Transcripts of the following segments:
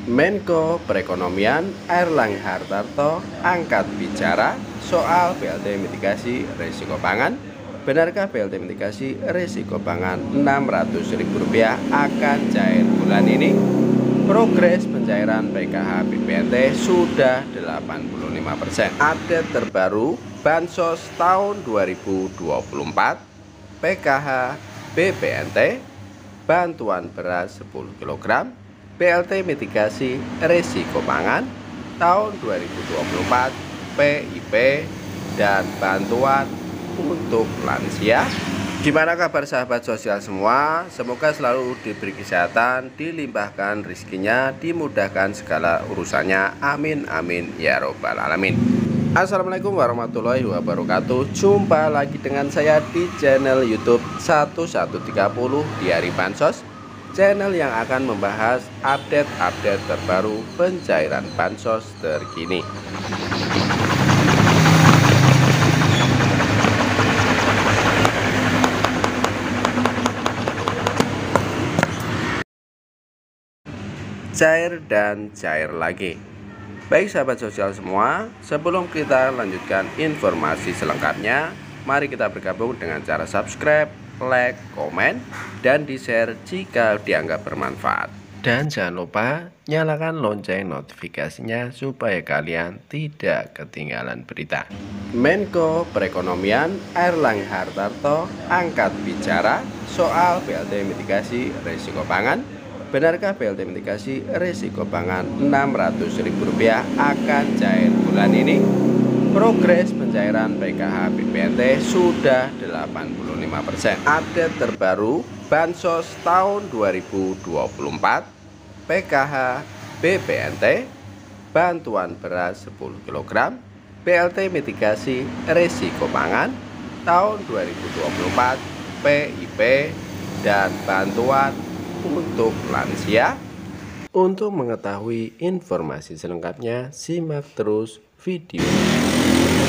Menko Perekonomian Airlangga Hartarto angkat bicara soal BLT mitigasi risiko pangan. Benarkah BLT mitigasi risiko pangan Rp600.000 akan cair bulan ini? Progres pencairan PKH BPNT sudah 85%. Update terbaru Bansos tahun 2024, PKH BPNT, bantuan beras 10 kg, BLT mitigasi risiko pangan tahun 2024, PIP, dan bantuan untuk lansia. Gimana kabar sahabat sosial semua? Semoga selalu diberi kesehatan, dilimpahkan rezekinya, dimudahkan segala urusannya. Amin amin ya robbal alamin. Assalamualaikum warahmatullahi wabarakatuh. Jumpa lagi dengan saya di channel YouTube 1130 di Hari Bansos, channel yang akan membahas update-update terbaru pencairan bansos terkini. Cair dan cair lagi. Baik sahabat sosial semua, sebelum kita lanjutkan informasi selengkapnya, mari kita bergabung dengan cara subscribe, like, komen, dan di-share jika dianggap bermanfaat. Dan jangan lupa nyalakan lonceng notifikasinya supaya kalian tidak ketinggalan berita. Menko Perekonomian Airlangga Hartarto angkat bicara soal BLT mitigasi risiko pangan. Benarkah BLT mitigasi risiko pangan Rp600.000 akan cair bulan ini? Progres pencairan PKH BPNT sudah 85%. Update terbaru Bansos tahun 2024, PKH BPNT, bantuan beras 10 kg, BLT mitigasi risiko pangan tahun 2024, PIP, dan bantuan untuk lansia. Untuk mengetahui informasi selengkapnya, simak terus video.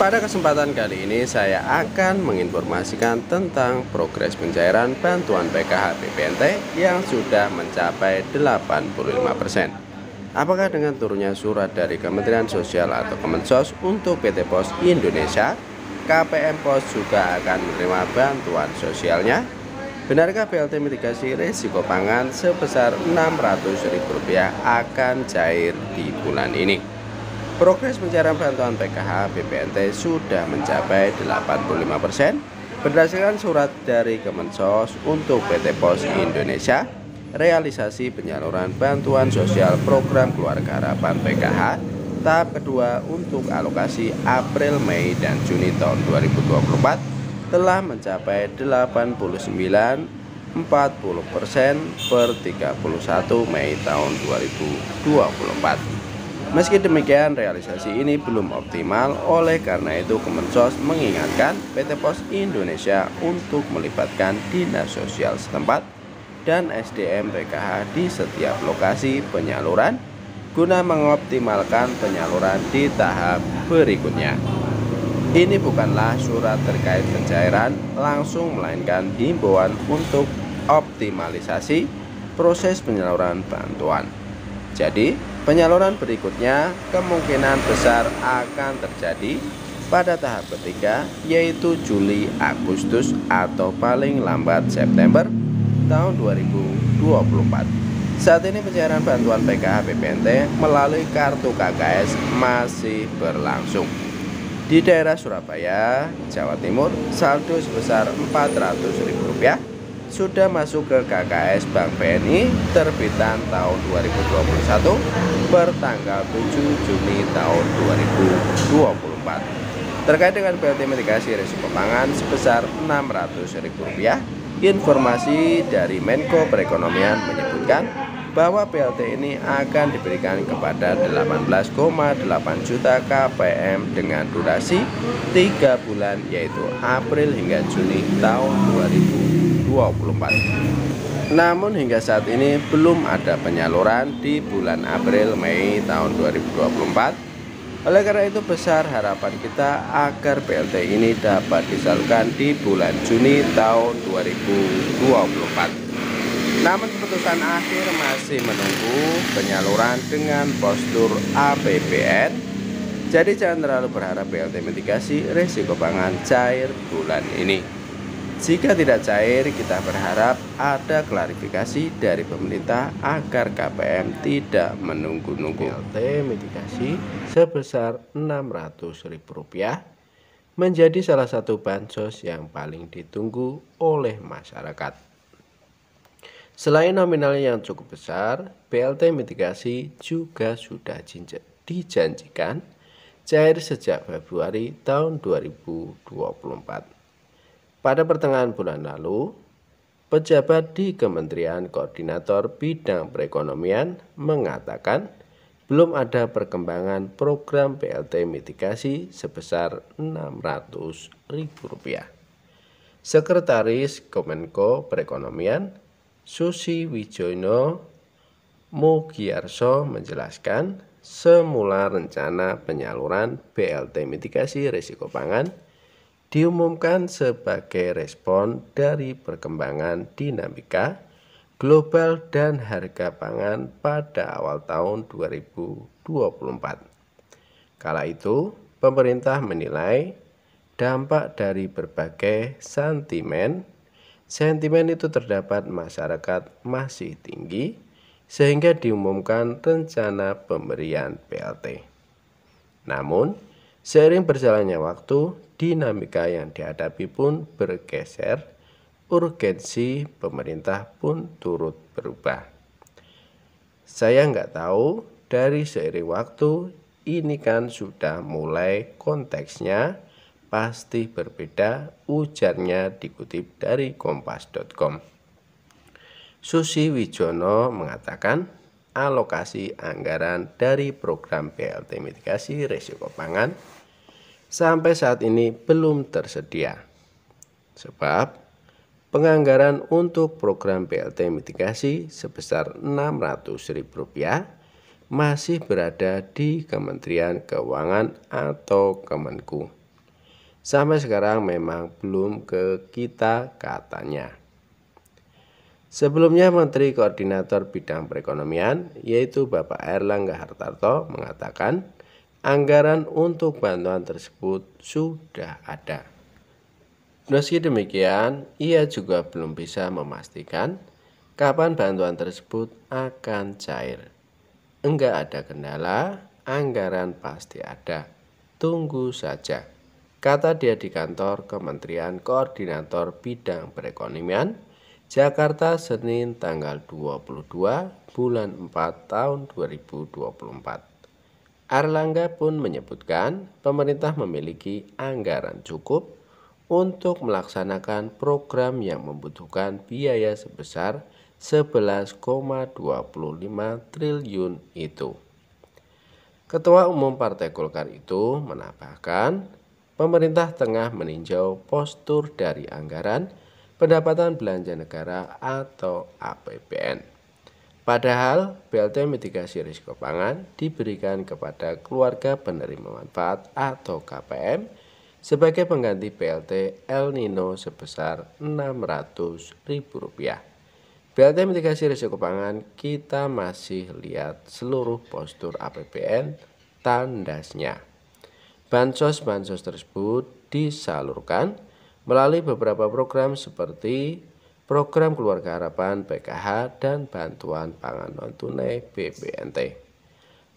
Pada kesempatan kali ini saya akan menginformasikan tentang progres pencairan bantuan PKH BPNT yang sudah mencapai 85%. Apakah dengan turunnya surat dari Kementerian Sosial atau Kemensos untuk PT Pos Indonesia, KPM Pos juga akan menerima bantuan sosialnya? Benarkah BLT mitigasi risiko pangan sebesar Rp600.000 akan cair di bulan ini? Progres pencairan bantuan PKH BPNT sudah mencapai 85% berdasarkan surat dari Kemensos untuk PT Pos Indonesia. Realisasi penyaluran bantuan sosial program keluarga harapan PKH tahap kedua untuk alokasi April, Mei, dan Juni tahun 2024 telah mencapai 89,40% per 31 Mei tahun 2024. Meski demikian, realisasi ini belum optimal. Oleh karena itu, Kemensos mengingatkan PT Pos Indonesia untuk melibatkan dinas sosial setempat dan SDM PKH di setiap lokasi penyaluran guna mengoptimalkan penyaluran di tahap berikutnya. Ini bukanlah surat terkait pencairan langsung, melainkan himbauan untuk optimalisasi proses penyaluran bantuan. Jadi, penyaluran berikutnya kemungkinan besar akan terjadi pada tahap ketiga, yaitu Juli, Agustus, atau paling lambat September tahun 2024. Saat ini pencairan bantuan PKH BPNT melalui kartu KKS masih berlangsung. Di daerah Surabaya, Jawa Timur, saldo sebesar Rp400.000 sudah masuk ke KKS Bank BNI terbitan tahun 2021 per tanggal 7 Juni tahun 2024. Terkait dengan BLT mitigasi risiko pangan sebesar Rp600.000, informasi dari Menko Perekonomian menyebutkan bahwa BLT ini akan diberikan kepada 18,8 juta KPM dengan durasi 3 bulan, yaitu April hingga Juni tahun 2024. Namun hingga saat ini belum ada penyaluran di bulan April, Mei tahun 2024. Oleh karena itu besar harapan kita agar BLT ini dapat disalurkan di bulan Juni tahun 2024. Namun keputusan akhir masih menunggu penyaluran dengan postur APBN. Jadi jangan terlalu berharap BLT mitigasi risiko pangan cair bulan ini. Jika tidak cair, kita berharap ada klarifikasi dari pemerintah agar KPM tidak menunggu-nunggu. BLT mitigasi sebesar Rp600.000 menjadi salah satu bansos yang paling ditunggu oleh masyarakat. Selain nominalnya yang cukup besar, BLT mitigasi juga sudah dijanjikan cair sejak Februari tahun 2024. Pada pertengahan bulan lalu, pejabat di Kementerian Koordinator Bidang Perekonomian mengatakan belum ada perkembangan program BLT mitigasi sebesar Rp600.000. Sekretaris Kemenko Perekonomian Susi Wijono Mugiarso menjelaskan, semula rencana penyaluran BLT mitigasi risiko pangan diumumkan sebagai respon dari perkembangan dinamika global dan harga pangan pada awal tahun 2024. Kala itu, pemerintah menilai dampak dari berbagai sentimen itu terdapat masyarakat masih tinggi sehingga diumumkan rencana pemberian BLT. Namun, seiring berjalannya waktu, dinamika yang dihadapi pun bergeser. Urgensi pemerintah pun turut berubah. Saya nggak tahu dari seiring waktu ini kan sudah mulai konteksnya pasti berbeda, ujarnya dikutip dari kompas.com. Susi Wijono mengatakan alokasi anggaran dari program BLT mitigasi risiko pangan sampai saat ini belum tersedia. Sebab penganggaran untuk program BLT mitigasi sebesar Rp600.000 masih berada di Kementerian Keuangan atau Kemenku. Sampai sekarang memang belum ke kita katanya. Sebelumnya Menteri Koordinator Bidang Perekonomian yaitu Bapak Airlangga Hartarto mengatakan anggaran untuk bantuan tersebut sudah ada. Meski demikian, ia juga belum bisa memastikan kapan bantuan tersebut akan cair. Enggak ada kendala, anggaran pasti ada. Tunggu saja, kata dia di kantor Kementerian Koordinator Bidang Perekonomian, Jakarta, Senin tanggal 22 bulan 4 tahun 2024. Airlangga pun menyebutkan pemerintah memiliki anggaran cukup untuk melaksanakan program yang membutuhkan biaya sebesar 11,25 triliun itu. Ketua Umum Partai Golkar itu menambahkan, pemerintah tengah meninjau postur dari anggaran pendapatan belanja negara atau APBN. Padahal BLT mitigasi risiko pangan diberikan kepada keluarga penerima manfaat atau KPM sebagai pengganti BLT El Nino sebesar Rp600.000. BLT mitigasi risiko pangan kita masih lihat seluruh postur APBN tandasnya. Bansos tersebut disalurkan melalui beberapa program seperti Program Keluarga Harapan PKH dan Bantuan Pangan Non-Tunai BPNT.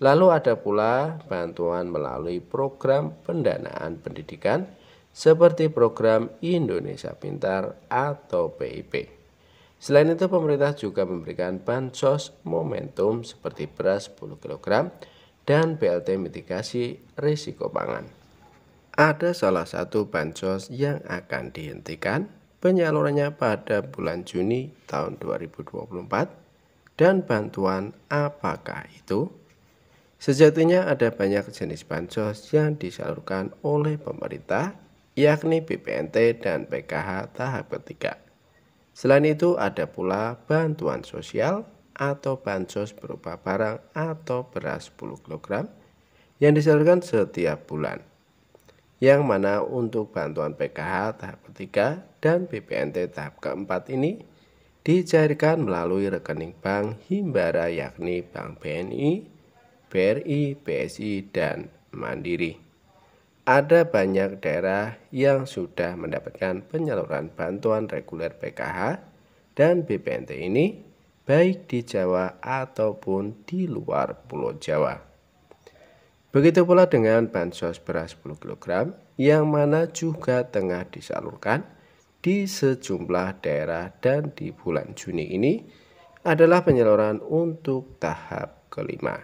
Lalu ada pula bantuan melalui program pendanaan pendidikan seperti program Indonesia Pintar atau PIP. Selain itu pemerintah juga memberikan bansos momentum seperti beras 10 kg dan BLT mitigasi risiko pangan. Ada salah satu bansos yang akan dihentikan penyalurannya pada bulan Juni tahun 2024 dan bantuan apakah itu? Sejatinya ada banyak jenis bansos yang disalurkan oleh pemerintah, yakni BPNT dan PKH tahap ketiga. Selain itu ada pula bantuan sosial atau bansos berupa barang atau beras 10 kg yang disalurkan setiap bulan. Yang mana untuk bantuan PKH tahap ketiga dan BPNT tahap keempat ini dicairkan melalui rekening bank Himbara yakni Bank BNI, BRI, BSI, dan Mandiri. Ada banyak daerah yang sudah mendapatkan penyaluran bantuan reguler PKH dan BPNT ini baik di Jawa ataupun di luar Pulau Jawa. Begitu pula dengan bansos beras 10 kg yang mana juga tengah disalurkan di sejumlah daerah dan di bulan Juni ini adalah penyaluran untuk tahap kelima.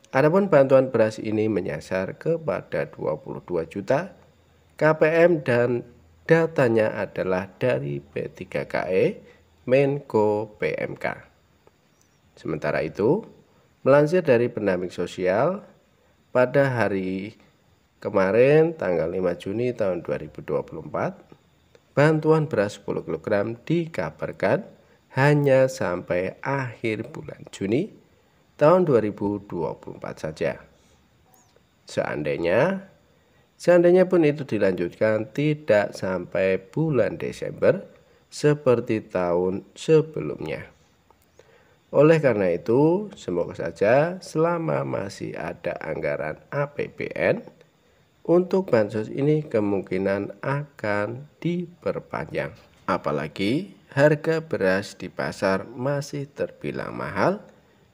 Adapun bantuan beras ini menyasar kepada 22 juta KPM dan datanya adalah dari P3KE Menko PMK. Sementara itu, melansir dari Pendamping Sosial, pada hari kemarin tanggal 5 Juni tahun 2024, bantuan beras 10 kg dikabarkan hanya sampai akhir bulan Juni tahun 2024 saja. Seandainya pun itu dilanjutkan tidak sampai bulan Desember seperti tahun sebelumnya. Oleh karena itu, semoga saja selama masih ada anggaran APBN untuk bansos ini kemungkinan akan diperpanjang. Apalagi harga beras di pasar masih terbilang mahal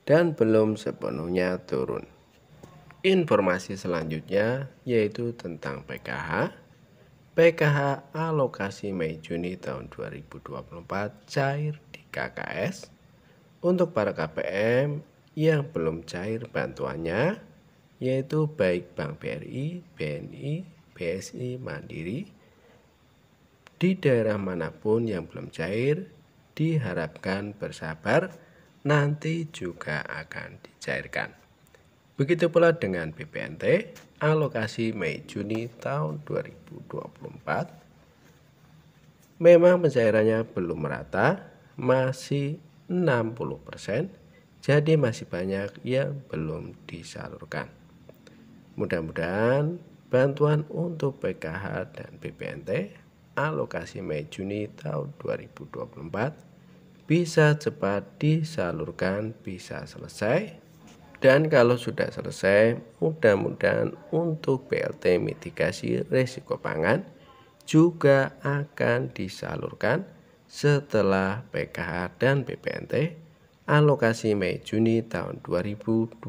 dan belum sepenuhnya turun. Informasi selanjutnya yaitu tentang PKH. PKH alokasi Mei Juni tahun 2024 cair di KKS. Untuk para KPM yang belum cair bantuannya yaitu baik Bank BRI, BNI, BSI, Mandiri, di daerah manapun yang belum cair diharapkan bersabar, nanti juga akan dicairkan. Begitu pula dengan BPNT alokasi Mei Juni tahun 2024 memang pencairannya belum merata, masih 60%, jadi masih banyak yang belum disalurkan. Mudah-mudahan bantuan untuk PKH dan BPNT alokasi Mei Juni tahun 2024 bisa cepat disalurkan, bisa selesai. Dan kalau sudah selesai, mudah-mudahan untuk BLT mitigasi risiko pangan juga akan disalurkan setelah PKH dan BPNT alokasi Mei Juni tahun 2024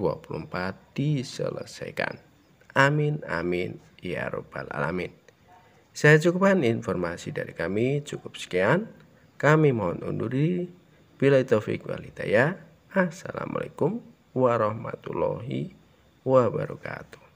diselesaikan. Amin amin ya robbal alamin. Saya cukupkan informasi dari kami, cukup sekian. Kami mohon undur diri. Billahi taufik wal hidayah. Assalamualaikum warahmatullahi wabarakatuh.